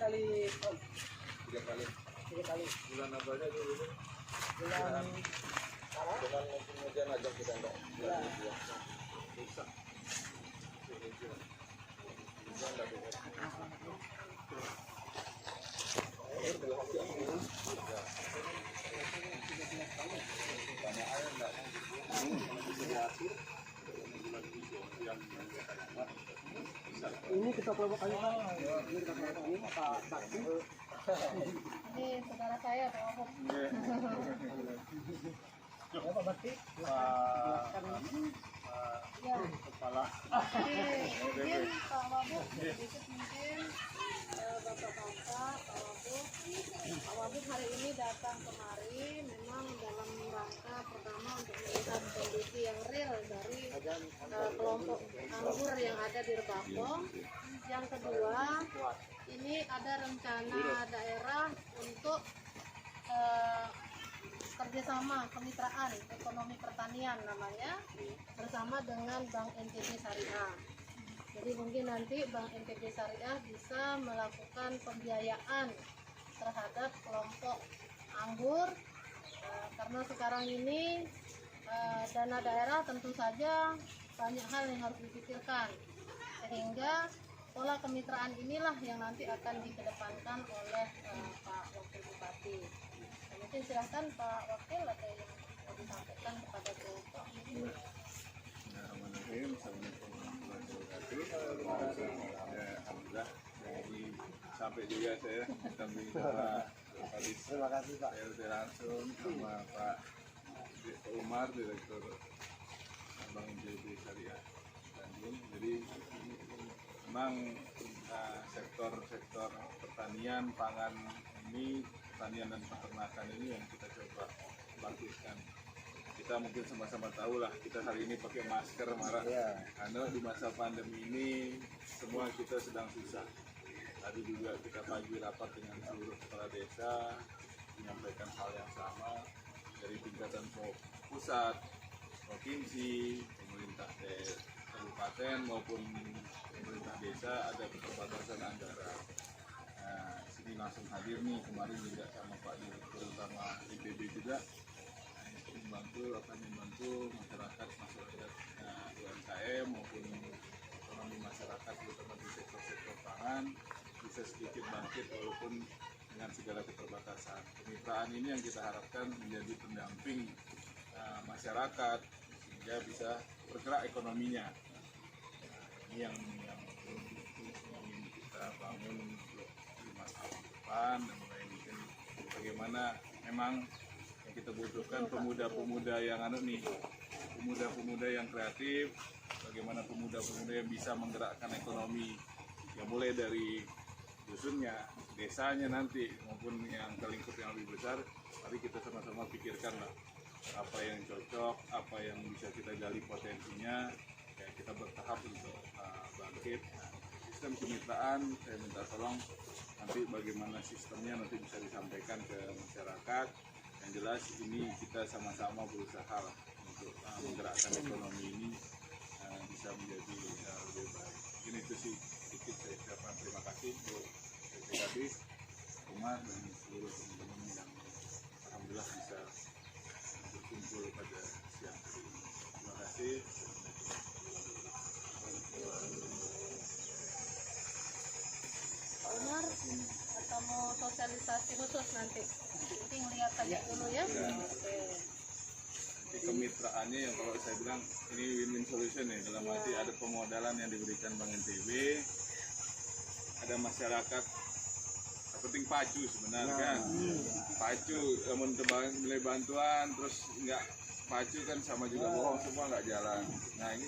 kali Om. 3 kali. 3 kali. Bulan apa aja dulu? Bulan Dengan musim hujan aja kita enggak. ya. Bisa. Ini kita kelompok kali Pak. Ini kita kelompok ini Pak Bakti. Ini saudara saya Pak Wahab. Ya Pak Bakti. Ya. Kepala. Mungkin Pak Wahab sedikit mungkin bapak-bapak Pak Wahab hari ini datang kemari memang dalam rangka pertama untuk melihat kondisi yang real dari kelompok anggur yang ada di Rebakong. Yang kedua, ini ada rencana daerah untuk kerjasama kemitraan ekonomi pertanian namanya bersama dengan Bank NTB Syariah. Jadi mungkin nanti Bank NTB Syariah bisa melakukan pembiayaan terhadap kelompok anggur karena sekarang ini dana daerah tentu saja banyak hal yang harus dipikirkan sehingga pola kemitraan inilah yang nanti akan dikedepankan oleh Pak Wakil Bupati. Mungkin silahkan Pak Wakil ada yang mau disampaikan kepada kelompok. Bismillahirrahmanirrahim. Assalamualaikum warahmatullahi wabarakatuh. Alhamdulillah dari sampai juga saya didampingi sama Pak Dis. Terima kasih Pak. Saya udah langsung sama Pak Umar, Direktur Bank NTB Syariah Bandung. Jadi memang sektor pertanian, pangan ini, pertanian dan peternakan ini yang kita coba bangkitkan. Kita mungkin sama-sama tahu lah, kita hari ini pakai masker marah karena di masa pandemi ini semua kita sedang susah. Tadi juga kita pagi rapat dengan seluruh kepala desa menyampaikan hal yang sama dari tingkatan pusat, provinsi, pemerintah kabupaten maupun pemerintah desa ada keterbatasan anggaran. Nah, sini langsung hadir nih kemarin juga sama Pak Direktur Utama IPB juga membantu masyarakat UMKM maupun ekonomi masyarakat terutama di sektor pangan bisa sedikit bangkit walaupun dengan segala keterbatasan. Kemitraan ini yang kita harapkan menjadi pendamping masyarakat sehingga bisa bergerak ekonominya. Ini yang ingin kita bangun untuk di masa depan dan mulai mungkin bagaimana memang yang kita butuhkan pemuda-pemuda yang pemuda-pemuda yang kreatif, bagaimana pemuda-pemuda yang bisa menggerakkan ekonomi yang mulai dari dusunnya, desanya nanti maupun yang ke lingkup yang lebih besar. Mari kita sama-sama pikirkan lah apa yang cocok, apa yang bisa kita gali potensinya, ya kita bertahap untuk bangkit. Sistem kemitraan saya minta tolong nanti bagaimana sistemnya nanti bisa disampaikan ke masyarakat. Yang jelas ini kita sama-sama berusaha untuk menggerakkan ekonomi ini bisa menjadi lebih baik. Mungkin itu sih sedikit saya ucapkan terima kasih untuk PKB, Umar dan seluruh teman-teman yang alhamdulillah bisa berkumpul pada siang hari ini. Terima kasih. Pak Umar, atau mau sosialisasi khusus nanti? Penting lihat aja dulu ya. Oke. Kemitraannya yang kalau saya bilang ini win-win solution ya, dalam arti ada pemodalan yang diberikan Bank NTB, ada masyarakat, yang penting pacu sebenarnya kan, pacu mulai bantuan terus nggak pacu kan sama juga bohong, semua nggak jalan. Nah ini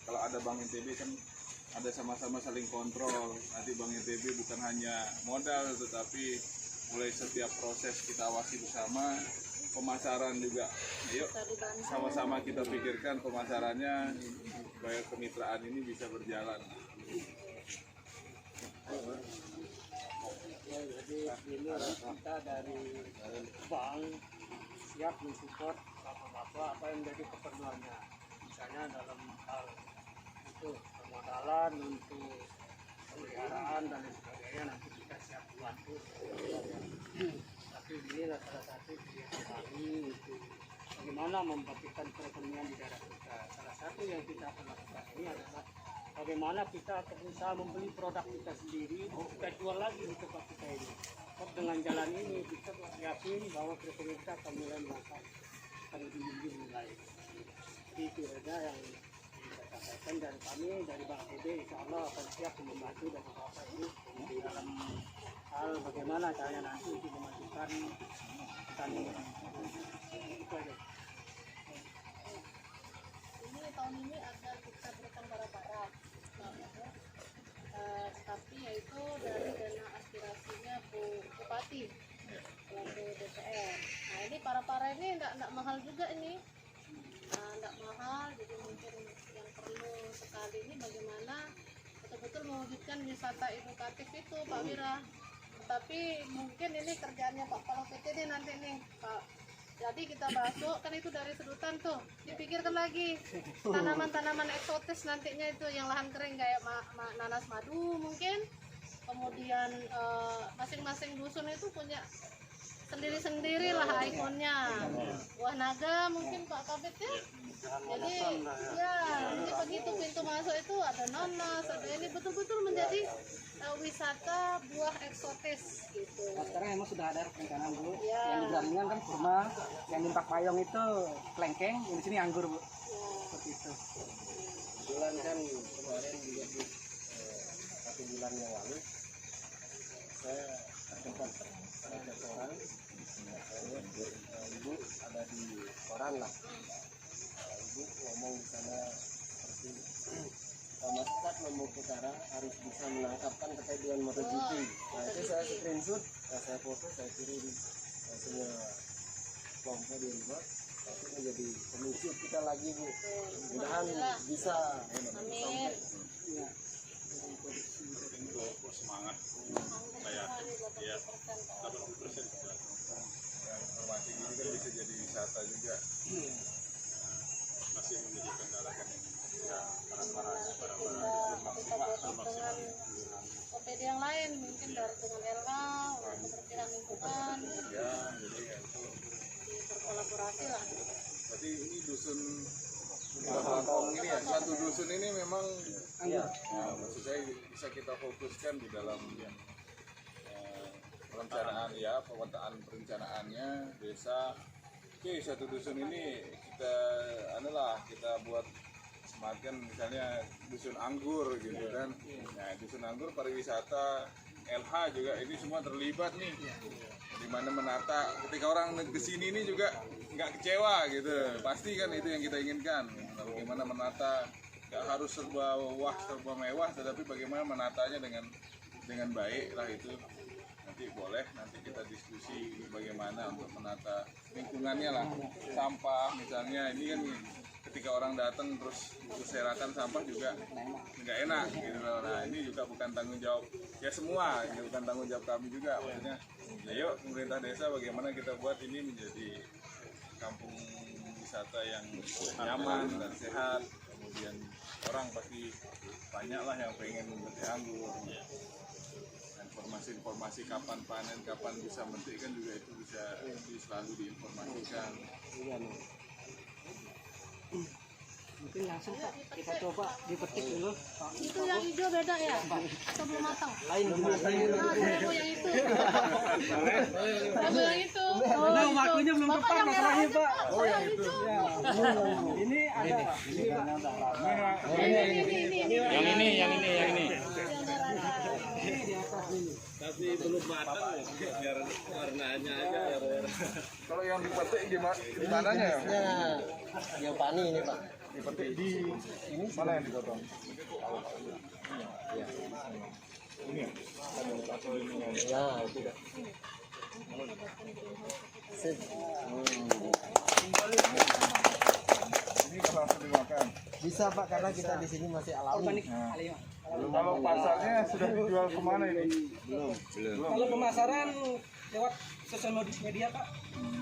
kalau ada Bank NTB kan ada sama-sama saling kontrol, nanti Bank NTB bukan hanya modal tetapi mulai setiap proses kita awasi bersama. Pemasaran juga, yuk sama-sama kita pikirkan pemasarannya supaya kemitraan ini bisa berjalan. Jadi ini kita dari bank siap mensupport bapak-bapak apa yang menjadi keperluannya, misalnya dalam hal itu permodalan untuk pemeliharaan dan lain sebagainya nanti kita siap membantu. Tapi inilah salah satu pilihan kami itu bagaimana membangkitkan perekonomian di daerah kita. Salah satu yang kita akan lakukan ini adalah bagaimana kita berusaha membeli produk kita sendiri, kita jual lagi di tempat kita ini. Dengan jalan ini kita yakin bahwa perekonomian kita akan mulai melangkah, akan lebih mulai. Itu saja yang kita sampaikan, dan kami dari Bank NTB insya Allah akan siap membantu dan Bapak ini di dalam hal bagaimana caranya nanti untuk memajukan petani. Itu aja. Ini tahun ini ada kita berikan bara-bara, tapi yaitu dari dana aspirasinya Bu Bupati selaku DPR. Nah ini para-para ini enggak mahal juga ini, enggak mahal, jadi mungkin yang perlu sekali ini bagaimana betul-betul mewujudkan wisata edukatif itu Pak Wira. Tapi mungkin ini kerjaannya Pak Kepala PT ini nanti nih Pak. Jadi kita masuk kan itu dari sedutan tuh, dipikirkan lagi tanaman-tanaman eksotis nantinya itu yang lahan kering kayak nanas madu mungkin. Kemudian masing-masing dusun itu punya sendiri-sendiri lah ikonnya. Buah naga mungkin Pak Kabit ya. Jadi ya ini begitu pintu masuk itu ada nanas, ada ini betul-betul menjadi wisata buah eksotis gitu. Nah, sekarang emang sudah ada perencanaan dulu. Ya. Yang di Bralingan kan kurma, yang di Pak Payong itu kelengkeng, yang di sini anggur, Bu. Ya. Seperti itu. Kebetulan kan kemarin juga di 1 bulan yang lalu saya terjumpa ada orang, saya lihat ibu ada di koran lah. Ibu ngomong di sana seperti masyarakat Lombok Utara harus bisa menangkapkan terkait dengan MotoGP. Nah itu saya screenshot, saya foto, saya kirim semua kelompok di rumah. Tapi menjadi pemicu kita lagi Bu. Mudah-mudahan bisa Amin. Untuk semangat saya ya 80% sudah. Informasi ini kan bisa jadi wisata juga, masih menjadi kendala kan ya para Kita gotong dengan OPD yang lain mungkin dari dengan LH untuk kebersihan lingkungan, ya, jadi ya itu berkolaborasi lah. berarti ini dusun Kampung ini ya, satu dusun ini memang ya, maksud saya bisa kita fokuskan di dalam perencanaan ya, pemetaan perencanaannya desa. Oke, satu dusun ini kita buat sematkan misalnya dusun anggur gitu kan. Nah, dusun anggur pariwisata LH juga ini semua terlibat nih. Di mana menata ketika orang kesini ini juga nggak kecewa gitu, pasti kan itu yang kita inginkan. Bagaimana menata, nggak harus serba mewah, tetapi bagaimana menatanya dengan baik lah itu. Nanti kita diskusi bagaimana untuk menata lingkungannya lah, sampah misalnya ini kan ketika orang datang terus berserakan sampah juga nggak enak gitu loh. Nah ini juga bukan tanggung jawab ya semua, ini bukan tanggung jawab kami juga, maksudnya ya yuk pemerintah desa bagaimana kita buat ini menjadi kampung wisata yang nyaman dan sehat, kemudian orang pasti banyak lah yang pengen memetik anggur. Informasi kapan panen, kapan bisa metik kan juga itu bisa selalu diinformasikan. Mungkin langsung Pak, kita coba dipetik dulu. Itu yang hijau beda ya? Atau belum matang? lain dulu. Saya mau yang itu. Saya mau yang itu. Nah, waktunya belum Bapak tepat yang merah masalahnya aja, Pak. Pak. Saya yang hijau. Ini ada. Ini. Yang ini. Ini di atas ini. Tapi belum matang biar warnanya aja. Kalau yang dipetik di mananya ya? Yang pani ini Pak. Dipetik di ini mana yang dipotong? Ini ya? Ya itu dah. Sip. Ini kan langsung dimakan. Bisa Pak karena kita di sini masih alami. Organik. Ayo. Kalau pasarnya sudah dijual kemana ini? Belum. Kalau pemasaran lewat sosial media Pak,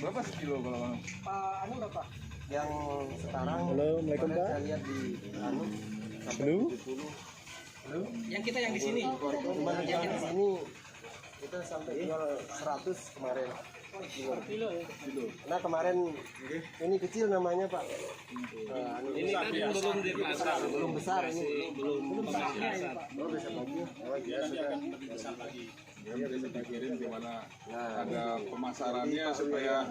Berapa sekilo kalau Pak anu berapa? Yang sekarang saya lihat di anu sampai 70. Yang kita yang di sini. Cuman yang di sini Kita sampai jual 100 kemarin. Kilo ya. Nah kemarin ini kecil namanya Pak. Ini kan belum di pasar, belum besar ini. belum biasa. Oh bisa lagi. Oh iya sudah. besar lagi. Dia bisa dipikirin gimana ada pemasarannya supaya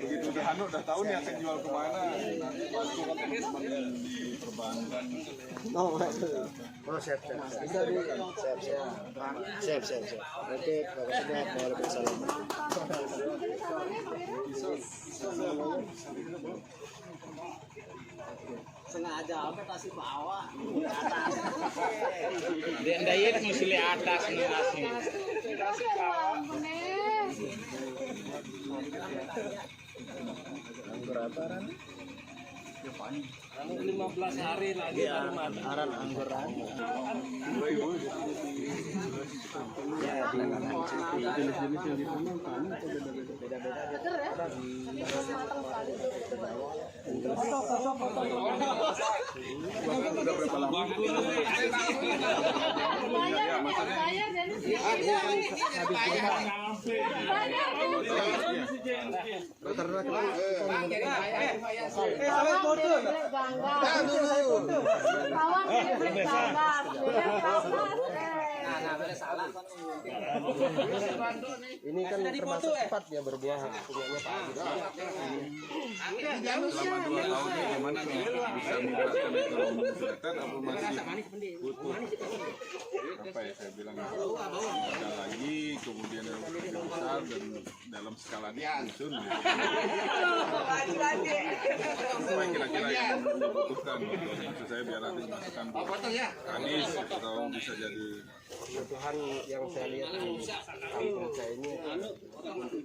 begitu udah anu udah tahu nih akan jual kemana. Nanti waktu teman-teman di perbankan. Oh, oh siap. Bisa di siap. Oke, terima kasih. Waalaikumsalam. Sengaja apa kasih bawa atas. Dia diet mesti li atas nih asli. Kasih bawa. Berapa Ran? 15 hari lagi Aran angguran. Ini kan termasuk cepat ya berbuah punyanya Pak Agus. Selama 2 tahun ini gimana nih bisa meningkatkan ekonomi Sleter apa masih butuh apa ya saya bilang ada lagi kemudian yang lebih besar dan dalam skalanya usun gitu. Apa kira-kira yang dibutuhkan gitu. Maksud saya biar nanti dimasukkan Anies atau bisa jadi Kebutuhan yang saya lihat di kampung saya ini untuk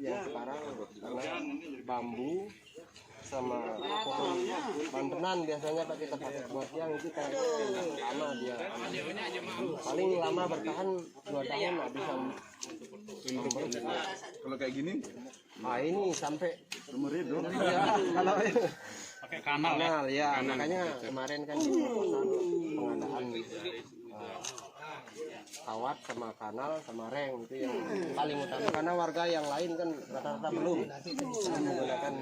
yang sekarang karena bambu sama pohon bantenan biasanya Pak kita pakai buat yang itu kayak lama dia paling lama bertahan 2 tahun nggak bisa kalau kayak gini ini sampai umur hidup kalau pakai kanal ya makanya kemarin kan pengadaan kawat sama kanal sama reng itu yang paling utama karena warga yang lain kan rata-rata belum menggunakan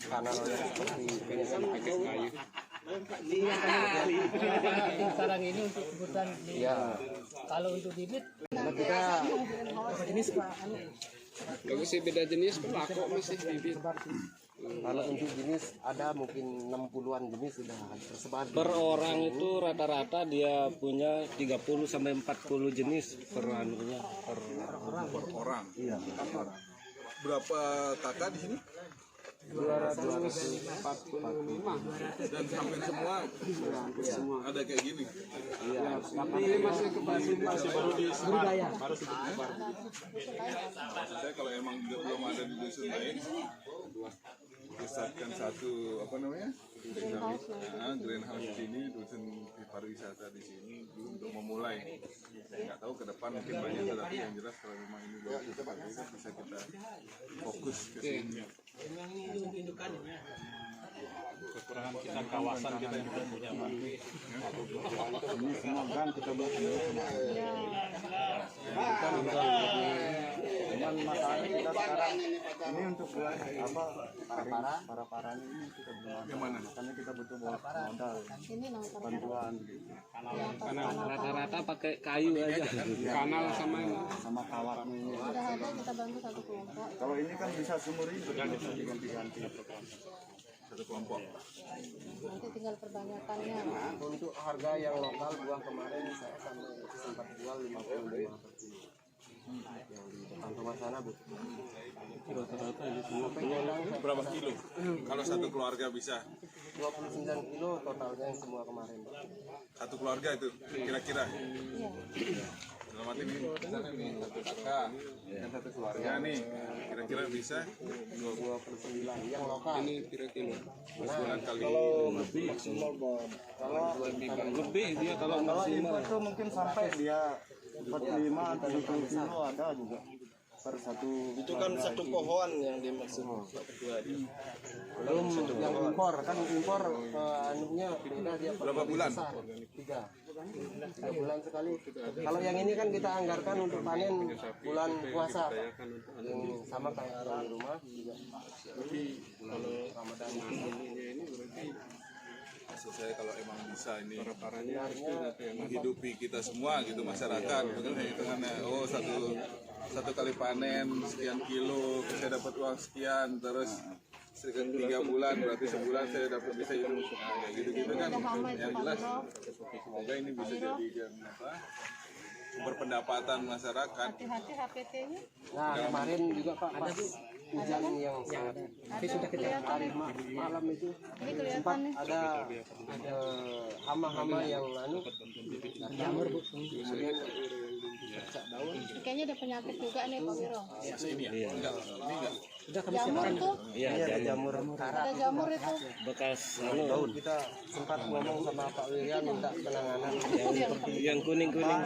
kanal seperti kayu. sekarang ini untuk kebutuhan Ya, kalau untuk bibit kita jenis Pak bagus sih beda jenis Pak kok masih bibit kalau untuk jenis ada mungkin 60-an jenis sudah tersebar. Per orang itu rata-rata dia punya 30 sampai 40 jenis per anunya per orang. Iya. Berapa kakak di sini? 245 Dan hampir semua ada kayak gini. Iya. Tapi masih baru di budaya. Maksud saya kalau emang juga belum ada di dusun lain, pusatkan satu apa namanya? Greenhouse di sini, dusun pariwisata di sini untuk memulai. Nggak tahu ke depan mungkin banyak, tetapi yang jelas kalau memang ini bagus seperti itu bisa kita fokus ke sini. kekurangan kita kawasan kita yang belum punya Pak. Ini semua gang kita buat Cuman masalahnya kita sekarang ini untuk buat apa para ini kita belum ada. Makanya kita butuh modal bantuan gitu. Karena rata-rata pakai kayu aja. Kanal sama kawatnya ini. Kita bantu satu kelompok. Kalau ini kan bisa seumur hidup kan bisa diganti-ganti. satu kelompok. Nanti tinggal perbanyakannya. Untuk harga yang lokal buah kemarin saya sampai sempat jual 55 per kilo. Yang di depan rumah sana Bu. rata-rata ini semua Berapa kilo? Kalau satu keluarga bisa 29 kilo totalnya yang semua kemarin. satu keluarga itu kira-kira. Iya. Dalam arti ini misalnya nih satu kakak dan satu keluarga nih kira-kira bisa 29 yang lokal. ini kira-kira sebulan kali lebih dia kalau Kalau impor tuh mungkin sampai dia 45 atau 50 kilo ada juga. per satu Itu kan satu pohon yang dimaksud Pak Ketua itu. belum yang impor kan impor anunya beda dia Berapa bulan? Tiga bulan sekali. Kalau yang ini kan kita anggarkan untuk panen bulan puasa, yang sama kayak yang di rumah juga. Tapi kalau Ramadan ini berarti maksud saya kalau emang bisa ini menghidupi kita semua gitu masyarakat, bukan hitungannya oh satu kali panen sekian kilo saya dapat uang sekian, terus 3 bulan berarti sebulan saya dapat bisa hidup, nah, kayak gitu kan yang jelas semoga ini bisa jadi sumber pendapatan masyarakat. Hati-hati HPT-nya. Nah kemarin juga Pak pas hujan yang sangat Tapi sudah kelihatan. malam itu Ini kelihatan sempat nih. ada hama-hama yang jamur bu, kemudian pecah daun. Kayaknya ada penyakit juga nih Pak Wiro. Ini ya enggak, ini enggak. Jamur tuh, Iya, Ada jamur karat. ada jamur itu. bekas Kita sempat ngomong sama Pak Wirya minta penanganan yang kuning-kuning.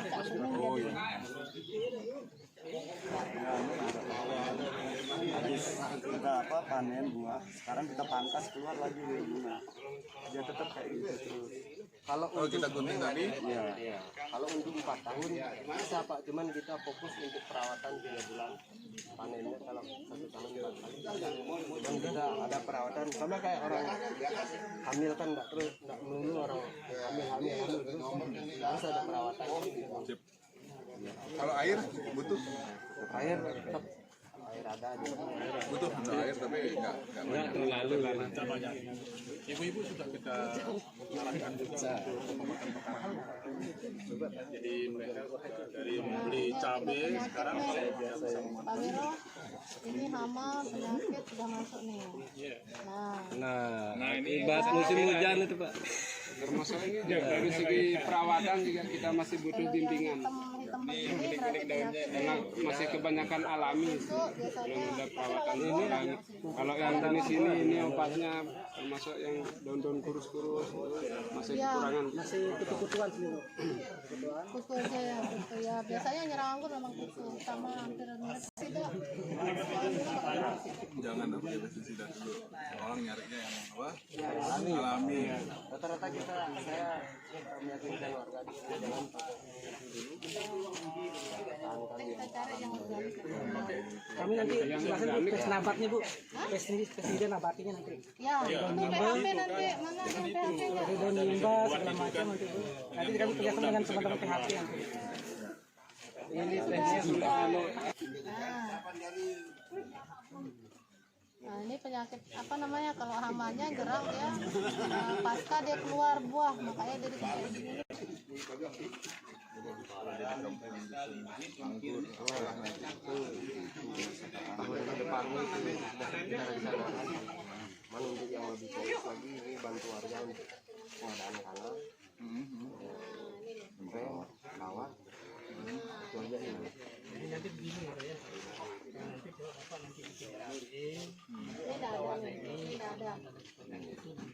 Habis kita panen buah, sekarang kita pangkas keluar lagi dari bunga. Dia tetap kayak gitu terus. kalau Kalau kita kuning tadi kalau untuk 4 tahun bisa Pak, cuman kita fokus untuk perawatan 3 bulan, panennya kalau 1 tahun 4 kali. Dan kita ada perawatan sama kayak orang hamil kan nggak melulu orang hamil terus harus ada perawatan. kalau air butuh Air tetap air ada aja. butuh air tapi enggak Terlalu ibu-ibu sudah kita sarankan juga untuk pemakan makanan. Jadi mereka dari membeli cabai sekarang Pak Wiro, ini hama penyakit sudah masuk nih. Nah, nah akibat musim hujan itu Pak. Termasuk ini dari segi perawatan juga kita masih butuh bimbingan. hitam begini berarti penyakit Karena masih kebanyakan alami, belum ada perawatan ini. Kalau yang jenis ini obatnya termasuk yang daun-daun kurus-kurus masih kekurangan. Masih kutu-kutuan sih. kutu aja ya, kutu ya. Biasanya nyerang anggur memang kutu, sama hampir mirip tidak. jangan ambil pestisida dulu. Orang nyarinya yang apa? Alami. Rata-rata saya meyakinkan warga di sini jangan pakai dulu. Kita cari yang organik. Kami nanti jelasin Bu, tes nabatnya Bu. Pestisida nabatinya nanti. Ya, itu PHP nanti mana yang PHP-nya? Daun limba segala macam nanti Bu. Nanti kami kerjasama dengan teman-teman PHP nanti. Ini tesnya sudah Nah, ini penyakit apa namanya kalau hamanya gerang ya, pasca dia keluar buah makanya dia dikasih begini. Tahun ke depannya itu sudah kita rencanakan. Cuman untuk yang lebih fokus lagi ini bantu warga untuk pengadaan kanal, rem, kawat, itu aja sih. Ini tidak ada nih, tidak ada.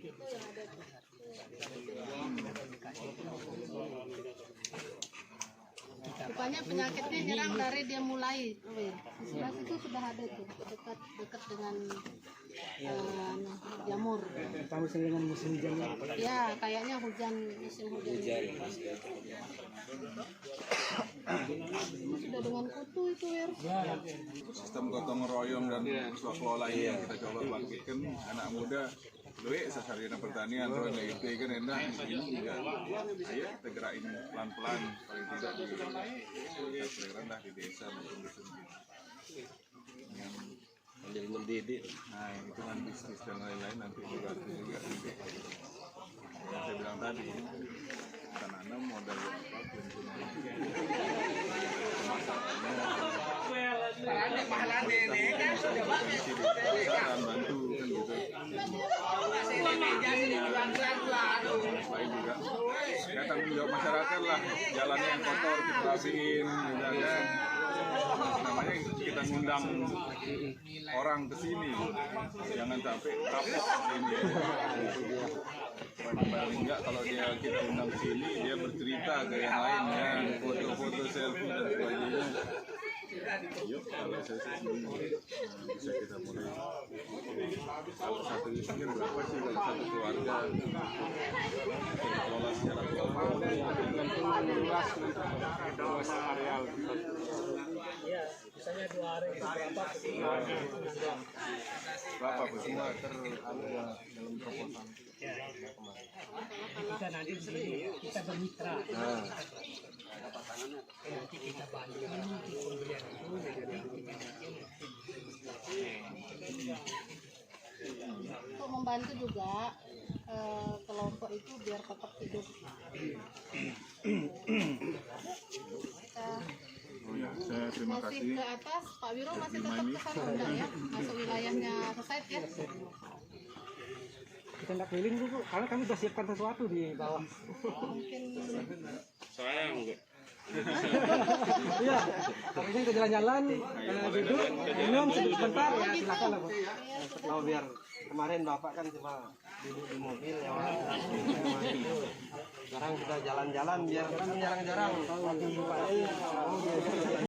Itu yang ada tuh. Rupanya penyakitnya nyerang dari dia mulai, di sebelah situ sudah ada tuh, dekat dengan jamur. tahu dengan musim hujan. Ya, kayaknya musim hujan. Sudah dengan kutu itu ya. Sistem gotong royong dan kelola ini yang kita coba bangkitkan anak muda. Duit sasarina pertanian tuh kayak gitu kan enak ini juga. Ayo kita gerakin pelan-pelan paling tidak di rendah di desa maupun di sini. Sambil mendidik. Nah, hitungan bisnis dan lain-lain nanti dibantu juga. Yang saya bilang tadi, kita nanam modal apapun. Akan bantu kan gitu. Baik juga. Ya tanggung jawab masyarakat lah. Jalannya yang kotor kita rapiin, gitu kan. Namanya kita ngundang orang ke sini, jangan sampai kapok ini. Paling enggak kalau kita undang ke sini dia bercerita ke yang lainnya, foto-foto selfie dan sebagainya. Yuk, kalau saya sih bisa kita mulai. Kalau satu isinya berapa sih kalau satu keluarga? Kelola secara kelola. luas areal. Ya, misalnya 2 hari itu berapa? Berapa semua dalam proposal. Kita nanti di sini kita bermitra. Nanti kita bantu untuk pembelian itu Untuk membantu juga kelompok itu biar tetap hidup. Kita Oh ya, saya terima masih kasih. ke atas, Pak Wiro masih tetap ke sana enggak ya? Masuk wilayahnya Society ya? kita tidak keliling Bu, karena kami sudah siapkan sesuatu di bawah. Mungkin Saya enggak. Iya, tapi ini kita jalan-jalan, duduk, minum sebentar ya silakan lah Bu. Mau biar kemarin Bapak kan cuma duduk di mobil ya. Sekarang kita jalan-jalan biar kan jarang-jarang.